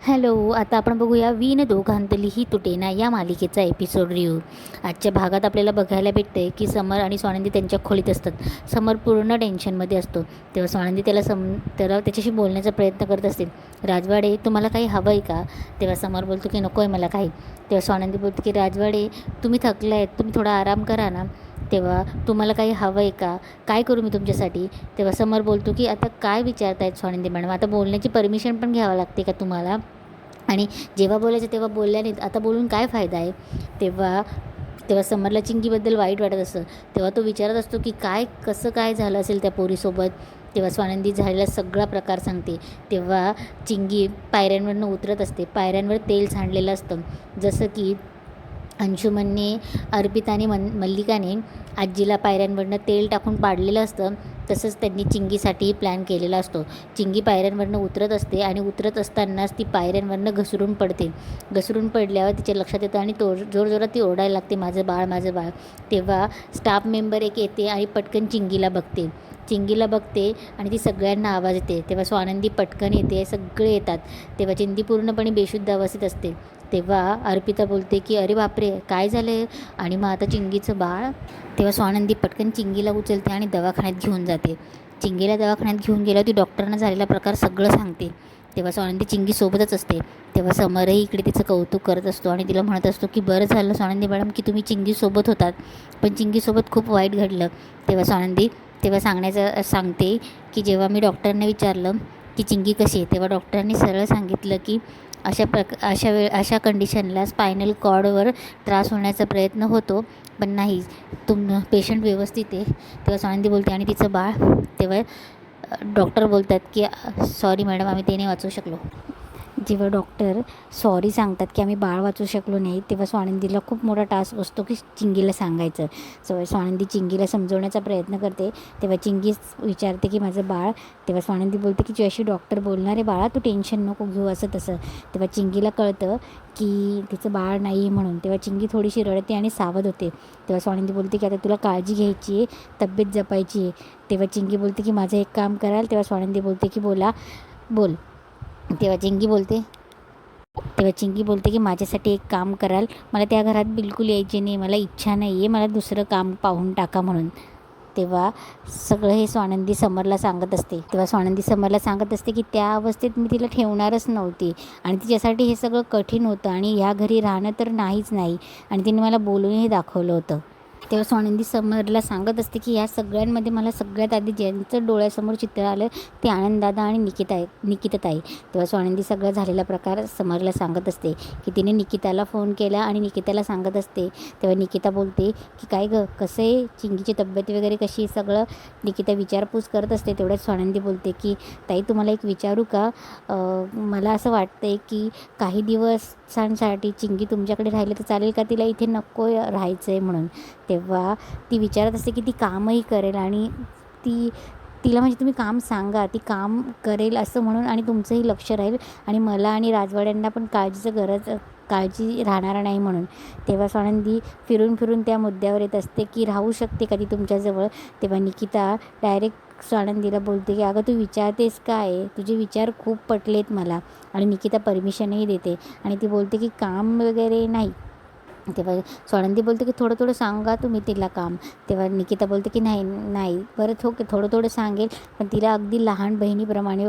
Hello, आता आपण बघूया विण दोघांतली ही तुटेना या मालिकेचा एपिसोड रिव्ह्यू. आजच्या भागात आपल्याला बघायला भेटते की समर आणि स्वानंदी त्यांच्या खोलीत असतात. समर पूर्ण टेन्शनमध्ये असतो. तेव्हा स्वानंदी त्याला त्याच्याशी बोलण्याचा प्रयत्न करत असते. राजवाडे, तुम्हाला काही हवं आहे का? तेव्हा समर बोलतो की नको आहे मला काही. तेव्हा स्वानंदी बोलते की राजवाडे, तुम्ही थकले आहेत, तुम्ही थोडा आराम करा ना. तेव्हा तुम्हाला काही हवं आहे का? काय करू मी तुमच्यासाठी? तेव्हा समर बोलतो की आता काय विचारतायत स्वानंदी मॅडम, आता बोलण्याची परमिशन पण घ्यावं लागते का तुम्हाला? आणि जेव्हा बोलायचं तेव्हा बोलल्याने आता बोलून काय फायदा आहे? तेव्हा तेव्हा समरला चिंगीबद्दल वाईट वाटत असतं. तेव्हा तो विचारत असतो की कसं काय झालं असेल त्या पोरीसोबत. तेव्हा स्वानंदी झालेला सगळा प्रकार सांगते. तेव्हा चिंगी पायऱ्यांवरनं उतरत असते. पायऱ्यांवर तेल सांडलेलं असतं. जसं की अंशुमनने, अर्पिता आणि मल्लिकाने आजीला पायऱ्यांवरनं तेल टाकून पाडलेलं असतं. तसंच त्यांनी चिंगीसाठी प्लॅन केलेला असतो. चिंगी पायऱ्यांवरनं उतरत असते आणि उतरत असतानाच ती पायऱ्यांवरनं घसरून पडते. घसरून पडल्यावर तिच्या लक्षात येतं आणि जोरजोरात ती ओरडायला लागते, माझं बाळ, माझं बाळ. तेव्हा स्टाफ मेंबर एक येते आणि पटकन चिंगीला बघते आणि ती सगळ्यांना आवाज येते. तेव्हा स्वानंदी पटकन येते, सगळे येतात. तेव्हा चिंदी पूर्णपणे बेशुद्ध अवस्थेत असते. तेव्हा अर्पिता बोलते की अरे बापरे, काय झालं आहे? आणि मग आता चिंगीचं बाळ. तेव्हा स्वानंदी पटकन चिंगीला उचलते आणि दवाखान्यात घेऊन जाते. चिंगीला दवाखान्यात घेऊन गेल्यावर ती डॉक्टरांना झालेला प्रकार सगळं सांगते. तेव्हा स्वानंदी चिंगीसोबतच असते. तेव्हा समरही इकडे तिचं कौतुक करत असतो आणि तिला म्हणत असतो की बरं झालं स्वानंदी मॅडम की तुम्ही चिंगीसोबत होतात, पण चिंगीसोबत खूप वाईट घडलं. तेव्हा स्वानंदी सांगते की जेव्हा मी डॉक्टरांना विचारलं की चिंगी कशी आहे, तेव्हा डॉक्टरांनी सरळ सांगितलं की अशा कंडिशनला स्पायनल कॉर्डवर त्रास होण्याचा प्रयत्न होतो, पण नाही, पेशंट व्यवस्थित आहे. तेव्हा स्वानंदी बोलते आणि तिचं बाळ. तेव्हा डॉक्टर बोलतात की सॉरी मॅडम, आम्ही ते नाही वाचवू शकलो. जेव्हा डॉक्टर सॉरी सांगतात की आम्ही बाळ वाचू शकलो नाही, तेव्हा स्वानंदीला खूप मोठा टास्क असतो की चिंगीला सांगायचं. स्वानंदी चिंगीला समजवण्याचा प्रयत्न करते. तेव्हा चिंगी विचारते की माझं बाळ. तेव्हा स्वानंदी बोलते की तुझ्याशी डॉक्टर बोलणार आहे बाळा, तू टेन्शन नको घेऊ, असं तसं. तेव्हा चिंगीला कळतं की तिचं बाळ नाही आहे म्हणून. तेव्हा चिंगी थोडीशी रडते आणि सावध होते. तेव्हा स्वानंदी बोलते की आता तुला काळजी घ्यायची आहे, तब्येत जपायची आहे. तेव्हा चिंगी बोलते की माझं एक काम कराल. तेव्हा स्वानंदी बोलते की बोल. तेव्हा चिंगी बोलते की माझ्यासाठी एक काम कराल, मला त्या घरात बिलकुल यायचे नाही, मला इच्छा नाही आहे, मला दुसरं काम पाहून टाका म्हणून. तेव्हा सगळं हे स्वानंदी समरला सांगत असते की त्या अवस्थेत मी तिला ठेवणारच नव्हती आणि तिच्यासाठी हे सगळं कठीण होतं आणि ह्या घरी राहणं तर नाहीच नाही आणि तिने मला बोलूनही दाखवलं होतं. तेव्हा स्वानंदी समरला सांगत असते की या सगळ्यांमध्ये मला सगळ्यात आधी ज्यांचं डोळ्यासमोर चित्र आलं ते आनंददादा आणि निकिताताई. तेव्हा स्वानंदी सगळं झालेला प्रकार समरला सांगत असते की तिने निकिताला फोन केला आणि निकिताला सांगत असते. तेव्हा निकिता बोलते की काय गं, कसं आहे, चिंगीची तब्येत वगैरे कशी, सगळं निकिता विचारपूस करत असते. तेवढ्यात स्वानंदी बोलते की ताई, तुम्हाला एक विचारू का? मला असं वाटतं आहे की काही दिवसांसाठी चिंगी तुमच्याकडे राहिले तर चालेल का? तिला इथे नको राहायचं आहे म्हणून. तेव्हा ती विचारत असते की ती कामही करेल आणि तिला म्हणजे तुम्ही काम सांगा, ती काम करेल असं म्हणून, आणि तुमचंही लक्ष राहील आणि मला आणि राजवाड्यांना पण काळजी राहणार नाही म्हणून. तेव्हा स्वानंदी फिरून त्या मुद्द्यावर येत असते की राहू शकते का ती तुमच्याजवळ? तेव्हा निकिता डायरेक्ट स्वानंदीला बोलते की अगं तू विचारतेस काय, तुझे विचार खूप पटलेत मला. आणि निकिता परमिशनही देते आणि ती बोलते की काम वगैरे नाही. तेव्हा स्वानंदी बोलते की थोडं सांगा तुम्ही तिला काम. तेव्हा निकिता बोलते की नाही बरं थोडं सांगेल, पण तिला अगदी लहान बहिणीप्रमाणे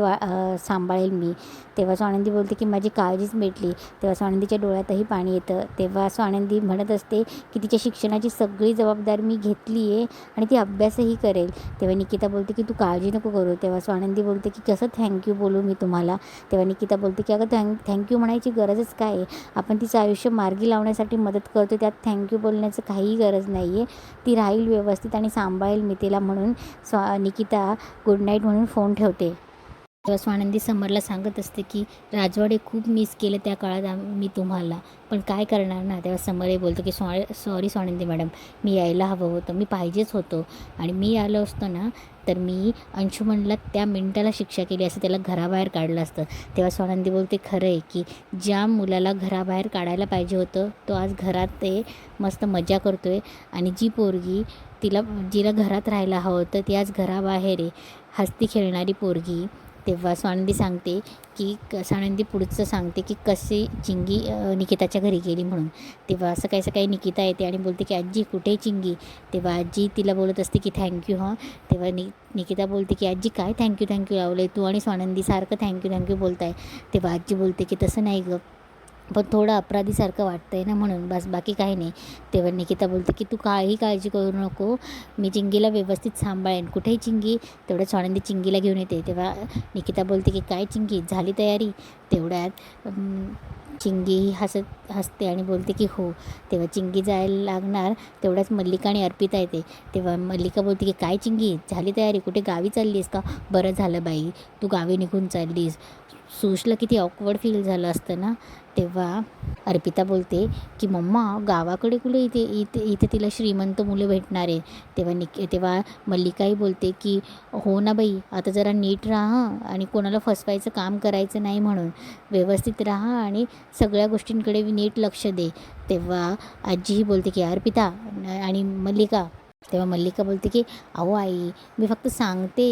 सांभाळेल मी. तेव्हा स्वानंदी बोलते की माझी काळजीच भेटली. तेव्हा स्वानंदीच्या डोळ्यातही पाणी येतं. तेव्हा स्वानंदी म्हणत असते की तिच्या शिक्षणाची सगळी जबाबदारी मी घेतली आहे आणि ती अभ्यासही करेल. तेव्हा निकिता बोलते की तू काळजी नको करू. तेव्हा स्वानंदी बोलते की कसं थँक्यू बोलू मी तुम्हाला? तेव्हा निकिता बोलते की अगं थँक्यू म्हणायची गरजच काय आहे, आपण तिचं आयुष्य मार्गी लावण्यासाठी मदत करतो, त्यात थँक्यू बोलण्याचं काहीही गरज नाही आहे. ती राहील व्यवस्थित आणि सांभाळेल मी तिला म्हणून निकिता गुड नाईट म्हणून फोन ठेवते. तेव्हा स्वानंदी समरला सांगत असते की राजवाडे खूप मिस केलं त्या काळात मी तुम्हाला, पण काय करणार ना. तेव्हा समरही बोलतो की सॉरी स्वानंदी मॅडम, मी यायला हवं होतं, मी पाहिजेच होतो, आणि मी आलो असतो ना तर मी अंशुमनला त्या मिनिटाला शिक्षा केली असं, त्याला घराबाहेर काढलं असतं. तेव्हा स्वानंदी बोलते खरं आहे की ज्या मुलाला घराबाहेर काढायला पाहिजे होतं तो आज घरात ते मस्त मजा करतो आहे, आणि जी पोरगी जिला घरात राहायला हवं होतं ती आज घराबाहेर आहे, हसती खेळणारी पोरगी. तेव्हा स्वानंदी सांगते की स्वानंदी पुढचं सांगते की कशी चिंगी निकिताच्या घरी गेली म्हणून. तेव्हा सकाळी सकाळी निकिता येते आणि बोलते की आजी कुठे आहे चिंगी. तेव्हा आजी तिला बोलत असते की थँक्यू हां. तेव्हा निकिता बोलते की आजी काय थँक्यू लावलं आहे तू आणि स्वानंदी सारखं थँक्यू बोलताय. तेव्हा आजी बोलते की तसं नाही गं, पण थोडं अपराधीसारखं वाटतं आहे ना म्हणून, बस बाकी काही नाही. तेव्हा निकिता बोलते की तू काही काळजी करू नको, मी चिंगीला व्यवस्थित सांभाळेन. कुठेही चिंगी. तेवढ्यात स्वानंदी चिंगीला घेऊन येते. तेव्हा निकिता बोलते की काय चिंगी झाली तयारी. तेवढ्यात चिंगी हसते आणि बोलते की हो. तेव्हा चिंगी जायला लागणार तेवढ्याच मल्लिका आणि अर्पिता येते. तेव्हा मल्लिका बोलते की काय चिंगी झाली तयारी, कुठे गावी चाललीस का. बरं झालं बाई तू गावी निघून चाललीस, सुशला किती ऑकवर्ड फील झालं असतं ना. तेव्हा अर्पिता बोलते की मम्मा गावाकडे कुठे इथे इथे इथे तिला श्रीमंत मुलं भेटणार आहे. तेव्हा मल्लिकाही बोलते की हो ना बाई, आता जरा नीट राहा आणि कोणाला फसवायचं काम करायचं नाही म्हणून व्यवस्थित राहा आणि सगळ्या गोष्टींकडे नीट लक्ष दे. तेव्हा आजीही बोलते की अर्पिता आणि मल्लिका. तेव्हा मल्लिका बोलते की अहो आई, मी फक्त सांगते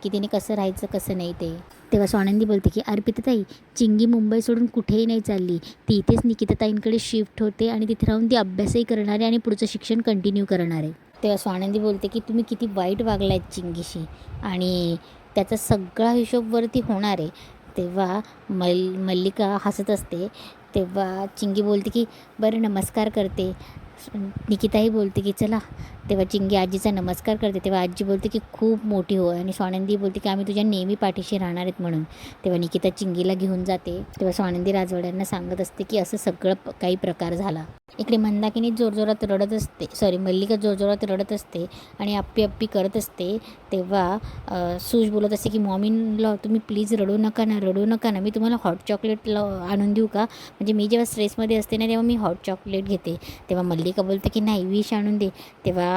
की तिने कसं राहायचं कसं नाही ते. तेव्हा स्वानंदी बोलते की अर्पिताताई, चिंगी मुंबई सोडून कुठेही नाही चालली, ती इथेच निकिताताईंकडे शिफ्ट होते आणि तिथे राहून ती अभ्यासही करणार आहे आणि पुढचं शिक्षण कंटिन्यू करणार आहे. तेव्हा स्वानंदी बोलते की तुम्ही किती वाईट वागलायत चिंगीशी आणि त्याचा सगळा हिशोब वरती होणार आहे. तेव्हा मल्लिका हसत असते. तेव्हा चिंगी बोलते की बरं नमस्कार करते. निकिताही बोलते की चला. तेव्हा चिंगी आजीचा नमस्कार करते. तेव्हा आजी बोलते की खूप मोठी हो आणि स्वानंदी बोलते की आम्ही तुझ्या नेहमी पाठीशी राहणार आहेत म्हणून. तेव्हा निकिता चिंगीला घेऊन जाते. तेव्हा स्वानंदी राजवाड्यांना सांगत असते की असं सगळं काही प्रकार झाला. इकडे मंदाकिनी जोरजोरात रडत असते, मल्लिका जोरजोरात रडत असते आणि अप्पी अप्पी करत असते. तेव्हा सूज बोलत असते की मॉमीला तुम्ही प्लीज रडू नका ना, मी तुम्हाला हॉट चॉकलेट आणून देऊ का. म्हणजे मी जेव्हा स्ट्रेसमध्ये असते ना तेव्हा मी हॉट चॉकलेट घेते. तेव्हा मल्लिका बोलते की नाही विष आणून दे. तेव्हा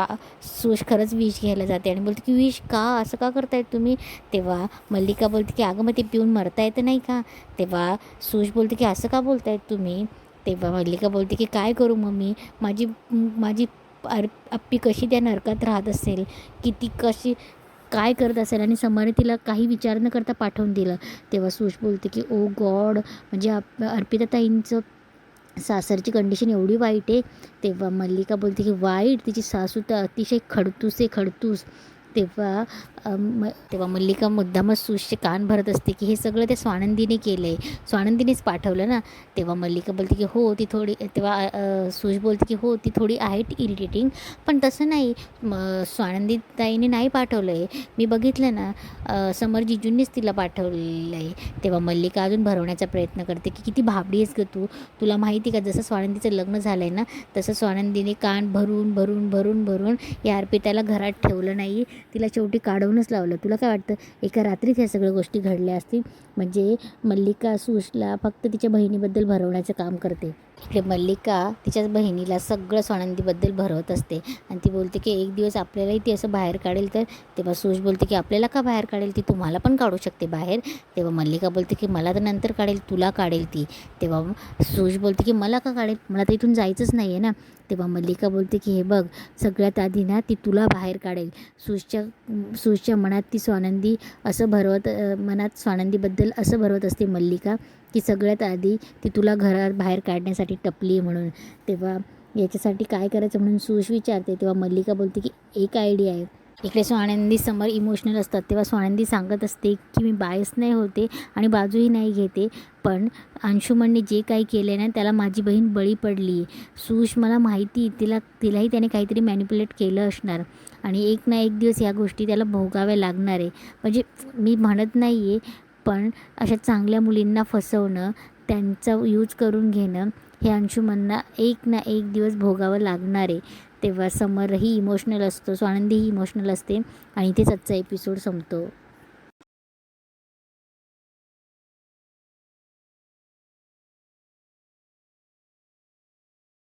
सूज खरंच विष घ्यायला जाते आणि बोलते की विष का, असं का करतायत तुम्ही. तेव्हा मल्लिका बोलते की अगं मग ते पिऊन मरता येतं नाही का. तेव्हा सूज बोलते की असं का बोलतायत तुम्ही. तेव्हा मल्लिका बोलते की काय करू मम्मी, माझी अप्पी कशी त्या नरकात राहत असेल, किती कशी काय करत असेल आणि समोर तिला काही विचार न करता पाठवून दिलं. तेव्हा सूज बोलते की ओ गॉड, म्हणजे अर्पिताताईंचं सासरची कंडिशन एवढी वाईट आहे. तेव्हा मल्लिका बोलते की वाईट, तिची सासू तर अतिशय खडूस. तेव्हा मल्लिका मुद्दामच सूजचे कान भरत असते की हे सगळं त्या स्वानंदीने केलं आहे, स्वानंदीनेच पाठवलं ना. तेव्हा मल्लिका बोलते की हो ती थोडी, तेव्हा सूज बोलते की हो ती थोडी आहे इरिटेटिंग, पण तसं नाही, स्वानंदीताईने नाही पाठवलं आहे, मी बघितलं ना, समर जिजूंनीच तिला पाठवलं आहे. तेव्हा मल्लिका अजून भरवण्याचा प्रयत्न करते की किती भाबडी आहेस गं तुला माहिती का जसं स्वानंदीचं लग्न झालं आहे ना तसं स्वानंदीने कान भरून या अर्पिताला घरात ठेवलं नाही, तिला शेवटी काढवूनच लावलं. तुला काय वाटतं एका रात्रीत ह्या सगळ्या गोष्टी घडल्या असतील. म्हणजे मल्लिका सूजला फक्त तिच्या बहिणीबद्दल भरवण्याचं काम करते. इकडे मल्लिका तिच्याच बहिणीला सगळं स्वानंदीबद्दल भरवत असते आणि ती बोलते की एक दिवस आपल्यालाही ती असं बाहेर काढेल तर. तेव्हा सूज बोलते की आपल्याला का बाहेर काढेल, ती तुम्हाला पण काढू शकते बाहेर. तेव्हा मल्लिका बोलते की मला तर नंतर काढेल, तुला काढेल ती. तेव्हा सूज बोलते की मला का काढेल, मला तर इथून जायचंच नाही आहे ना. तेव्हा मल्लिका बोलते की हे बघ, सगळ्यात आधी ना ती तुला बाहेर काढेल. सूजच्या मनात ती स्वानंदी असं मनात स्वानंदीबद्दल असं भरवत असते मल्लिका की सगळ्यात आधी ती तुला घरात बाहेर काढण्यासाठी टपली म्हणून. तेव्हा याच्यासाठी काय करायचं म्हणून सूज विचारते. तेव्हा मल्लिका बोलते की एक आयडिया आहे. इकडे स्वानंदी समोर इमोशनल असतात. तेव्हा स्वानंदी सांगत असते की मी बायस नाही होते आणि बाजूही नाही घेते, पण अंशुमनने जे काही केले ना त्याला माझी बहीण बळी पडली. सूज मला माहिती, तिलाही त्याने काहीतरी मॅनिप्युलेट केलं असणार आणि एक ना एक दिवस या गोष्टी त्याला भोगाव्या लागणार आहे. म्हणजे मी म्हणत नाही आहे, पण अशा चांगल्या मुलींना फसवणं, त्यांचा यूज करून घेणं हे अंशुमनला एक ना एक दिवस भोगावं लागणार आहे. तेव्हा समरही इमोशनल असतो, स्वानंदीही इमोशनल असते आणि इथेच आजचा एपिसोड संपतो.